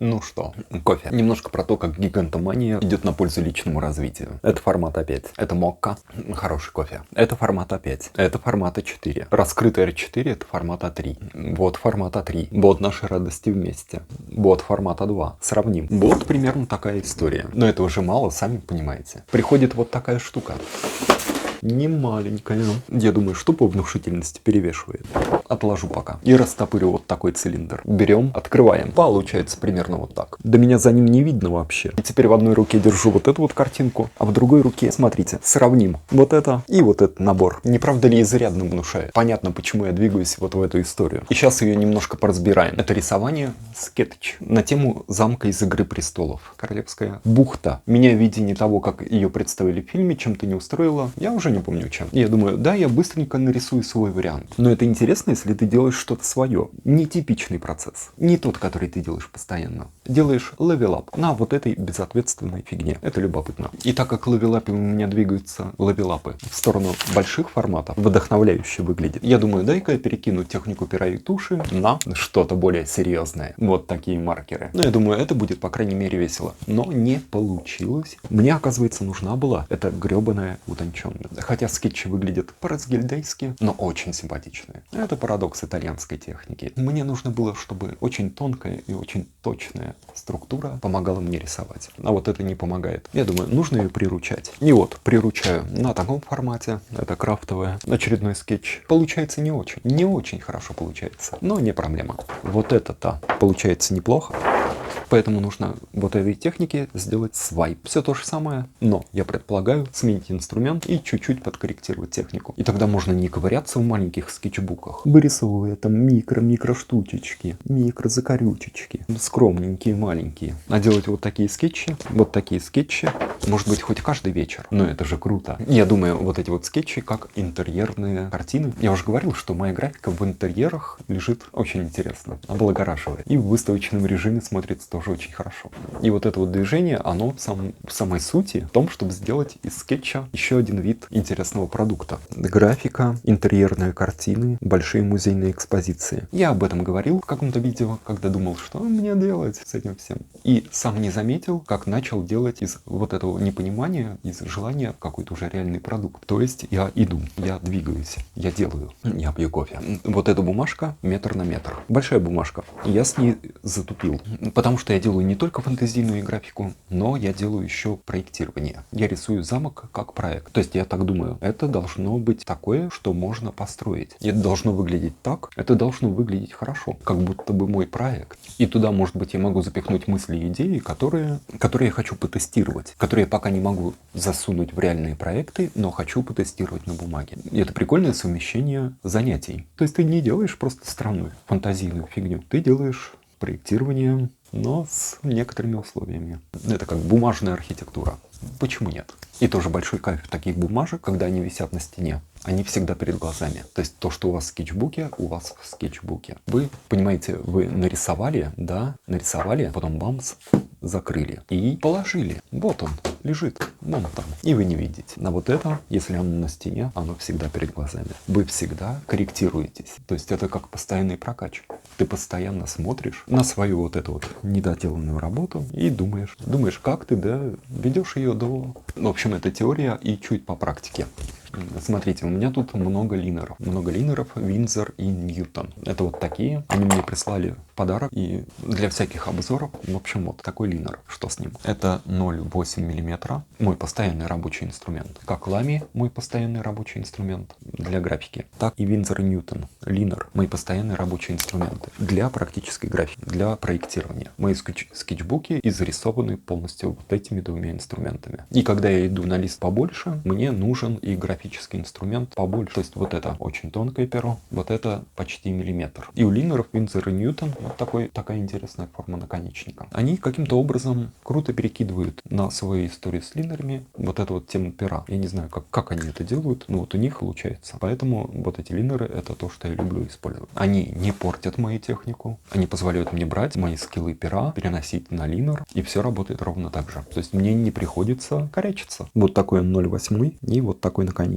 Ну что, кофе. Немножко про то, как гигантомания идет на пользу личному развитию. Это формат А5. Это мокка. Хороший кофе. Это формат А5. Это формат А4. Раскрытый R4 это формат А3. Вот формат А3. Вот наши радости вместе. Вот формат А2. Сравним. Вот примерно такая история. Но это уже мало, сами понимаете. Приходит вот такая штука. Не маленькая. Я думаю, что по внушительности перевешивает. Отложу пока. И растопырю вот такой цилиндр. Берем, открываем. Получается примерно вот так. До меня за ним не видно вообще. И теперь в одной руке держу вот эту вот картинку, а в другой руке, смотрите, сравним вот это и вот этот набор. Не правда ли изрядно внушает? Понятно, почему я двигаюсь вот в эту историю. И сейчас ее немножко поразбираем. Это рисование скетч на тему замка из «Игры престолов». Королевская бухта. Меня в видении того, как ее представили в фильме, чем-то не устроило. Я уже не помню чем. Я думаю, да, я быстренько нарисую свой вариант. Но это интересно, если ты делаешь что-то свое. Нетипичный процесс. Не тот, который ты делаешь постоянно. Делаешь левелап на вот этой безответственной фигне. Это любопытно. И так как левелапы у меня двигаются, левелапы в сторону больших форматов, вдохновляюще выглядит. Я думаю, дай-ка я перекину технику пера и туши на что-то более серьезное. Вот такие маркеры. Но я думаю, это будет, по крайней мере, весело. Но не получилось. Мне, оказывается, нужна была эта гребаная утонченность. Хотя скетчи выглядят по-разгильдейски, но очень симпатичные. Это парадокс итальянской техники. Мне нужно было, чтобы очень тонкая и очень точная структура помогала мне рисовать. А вот это не помогает. Я думаю, нужно ее приручать. И вот, приручаю на таком формате. Это крафтовое. Очередной скетч. Получается не очень. Не очень хорошо получается. Но не проблема. Вот это-то получается неплохо. Поэтому нужно вот этой технике сделать свайп. Все то же самое, но я предполагаю сменить инструмент и чуть-чуть подкорректировать технику. И тогда можно не ковыряться в маленьких скетчбуках, вырисовывая там микро штучечки, микро-закорючечки, скромненькие, маленькие. А делать вот такие скетчи, может быть, хоть каждый вечер. Но это же круто. Я думаю, вот эти вот скетчи как интерьерные картины. Я уже говорил, что моя графика в интерьерах лежит очень интересно, облагораживает. И в выставочном режиме смотрится тоже очень хорошо. И вот это вот движение, оно в самой сути в том, чтобы сделать из скетча еще один вид интересного продукта. Графика, интерьерные картины, большие музейные экспозиции. Я об этом говорил в каком-то видео, когда думал, что мне делать с этим всем. И сам не заметил, как начал делать из вот этого непонимания, из желания какой-то уже реальный продукт. То есть я иду, я двигаюсь, я делаю, я пью кофе. Вот эта бумажка метр на метр. Большая бумажка. Я с ней затупил. Потому что я делаю не только фэнтезийную графику, но я делаю еще проектирование. Я рисую замок как проект. То есть я так думаю, это должно быть такое, что можно построить. И это должно выглядеть так, это должно выглядеть хорошо, как будто бы мой проект. И туда, может быть, я могу запихнуть мысли и идеи, которые я хочу потестировать, которые я пока не могу засунуть в реальные проекты, но хочу потестировать на бумаге. И это прикольное совмещение занятий. То есть ты не делаешь просто странную фантазийную фигню, ты делаешь проектирование, но с некоторыми условиями. Это как бумажная архитектура. Почему нет? И тоже большой кайф таких бумажек, когда они висят на стене. Они всегда перед глазами. То есть то, что у вас в скетчбуке, у вас в скетчбуке. Вы понимаете, вы нарисовали, потом бамс, закрыли и положили. Вот он лежит, вон там. И вы не видите. А вот это, если оно на стене, оно всегда перед глазами. Вы всегда корректируетесь. То есть это как постоянный прокач. Ты постоянно смотришь на свою вот эту вот недоделанную работу и думаешь, как ты ведешь ее до... В общем, это теория и чуть по практике. Смотрите, у меня тут много линеров. Виндзор и Ньютон. Это вот такие. Они мне прислали в подарок. И для всяких обзоров, в общем, вот такой линер. Что с ним? Это 0,8 мм. Мой постоянный рабочий инструмент. Как Лами, мой постоянный рабочий инструмент для графики. Так и Виндзор и Ньютон. Линер. Мои постоянные рабочие инструменты. Для практической графики. Для проектирования. Мои скетчбуки изрисованы полностью вот этими двумя инструментами. И когда я иду на лист побольше, мне нужен и графический инструмент побольше. То есть вот это очень тонкое перо, вот это почти миллиметр. И у линеров Виндзор и Ньютон вот такая интересная форма наконечника. Они каким-то образом круто перекидывают на свою историю с линерами вот эту вот тему пера. Я не знаю, как они это делают, но вот у них получается. Поэтому вот эти линеры — это то, что я люблю использовать. Они не портят мою технику, они позволяют мне брать мои скиллы пера, переносить на линер, и все работает ровно так же. То есть мне не приходится корячиться. Вот такой 0,8 и вот такой наконечник.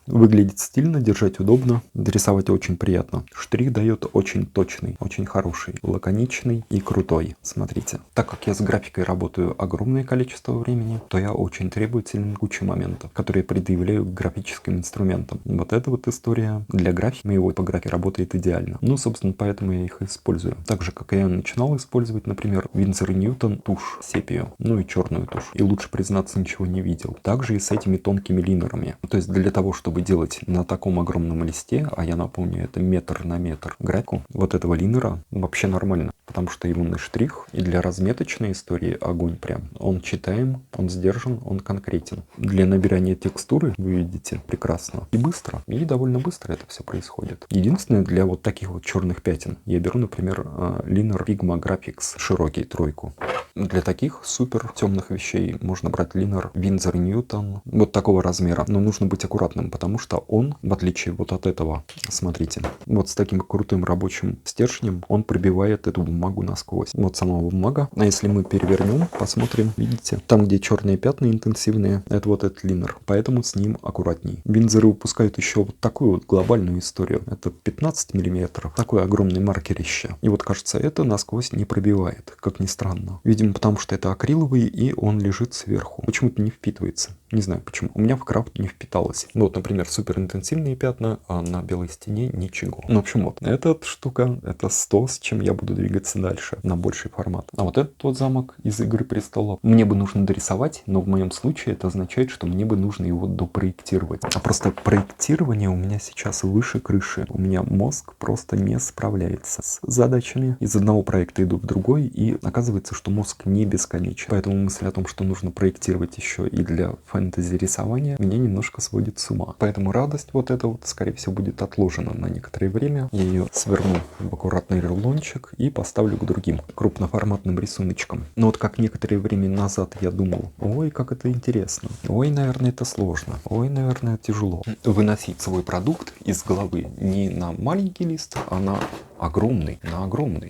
Выглядит стильно, держать удобно, дорисовать очень приятно. Штрих дает очень точный, очень хороший. хороший, лаконичный и крутой. Смотрите. Так как я с графикой работаю огромное количество времени, то я очень требователен к куче моментов, которые предъявляю к графическим инструментам. Вот эта вот история для графики моего типографии работает идеально. Ну, собственно, поэтому я их использую. Так же, как и я начинал использовать, например, Winsor & Newton тушь сепию, ну и черную тушь. И лучше признаться, ничего не видел. Также и с этими тонкими линерами. То есть для того, чтобы делать на таком огромном листе, а я напомню, это метр на метр графику, вот этого линера вообще нормально. Потому что его штрих и для разметочной истории огонь прям. Он читаем, он сдержан, он конкретен. Для набирания текстуры, вы видите, прекрасно. И быстро. И довольно быстро это все происходит. Единственное, для вот таких вот черных пятен я беру, например, Liner Figma Graphics широкий, тройку. Для таких супер темных вещей можно брать Liner Winsor & Newton вот такого размера. Но нужно быть аккуратным, потому что он, в отличие вот от этого, смотрите, вот с таким крутым рабочим стержнем, он пробивает эту бумагу насквозь. Вот сама бумага. А если мы перевернем, посмотрим, видите, там, где черные пятна интенсивные, это вот этот Liner. Поэтому с ним аккуратней. Винзоры выпускают еще вот такую вот глобальную историю. Это 15 миллиметров. Такой огромный маркерище. И вот, кажется, это насквозь не пробивает, как ни странно. Видимо, потому что это акриловый, и он лежит сверху. Почему-то не впитывается. Не знаю почему. У меня в крафт не впиталось. Вот, например, суперинтенсивные пятна, а на белой стене ничего. Ну, в общем, вот. Эта штука, это 100, с чем я буду двигаться дальше на больший формат. А вот этот вот замок из «Игры престолов» мне бы нужно дорисовать, но в моем случае это означает, что мне бы нужно его допроектировать. А просто проектирование у меня сейчас выше крыши. У меня мозг просто не справляется с задачами. Из одного проекта иду в другой, и оказывается, что мозг не бесконечен. Поэтому мысль о том, что нужно проектировать еще и для фэнтези рисования, меня немножко сводит с ума. Поэтому радость вот эта вот, скорее всего, будет отложена на некоторое время. Я ее сверну в аккуратный рулончик и поставлю к другим крупноформатным рисуночкам. Но вот как некоторое время назад я думал, ой, как это интересно. Ой, наверное, это сложно. Ой, наверное, тяжело. Выносить свой продукт из головы не на маленький лист, а на огромный.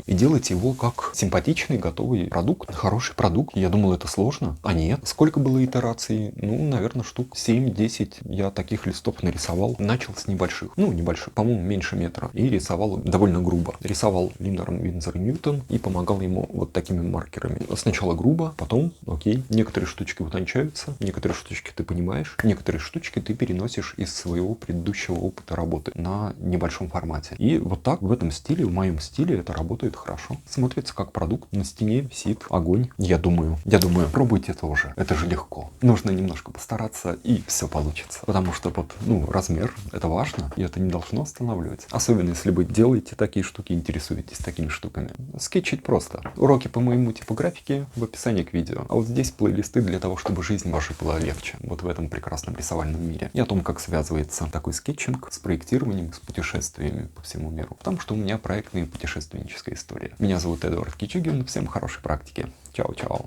И делать его как симпатичный, готовый продукт. Хороший продукт. Я думал, это сложно. А нет. Сколько было итераций? Ну, наверное, штук 7-10 я таких листов нарисовал. Начал с небольших. Ну, небольших. По-моему, меньше метра. И рисовал довольно грубо. Рисовал линером Winsor & Newton и помогал ему вот такими маркерами. Сначала грубо, потом, окей. Некоторые штучки утончаются, некоторые штучки ты понимаешь, некоторые штучки ты переносишь из своего предыдущего опыта работы на небольшом формате. И вот так в этом стиле, в моем стиле это работает хорошо. Смотрится как продукт. На стене висит огонь. Я думаю, пробуйте тоже. Это же легко. Нужно немножко постараться, и все получится. Потому что вот, размер, это важно, и это не должно останавливать. Особенно, если вы делаете такие штуки, интересуетесь такими штуками. Скетчить просто. Уроки по моему типографике в описании к видео. А вот здесь плейлисты для того, чтобы жизнь ваша была легче. Вот в этом прекрасном рисовальном мире. И о том, как связывается такой скетчинг с проектированием, с путешествиями по всему миру. Потому что у меня проектная и путешественническая история. Меня зовут Эдуард Кичугин. Всем хорошей практики. Чао-чао.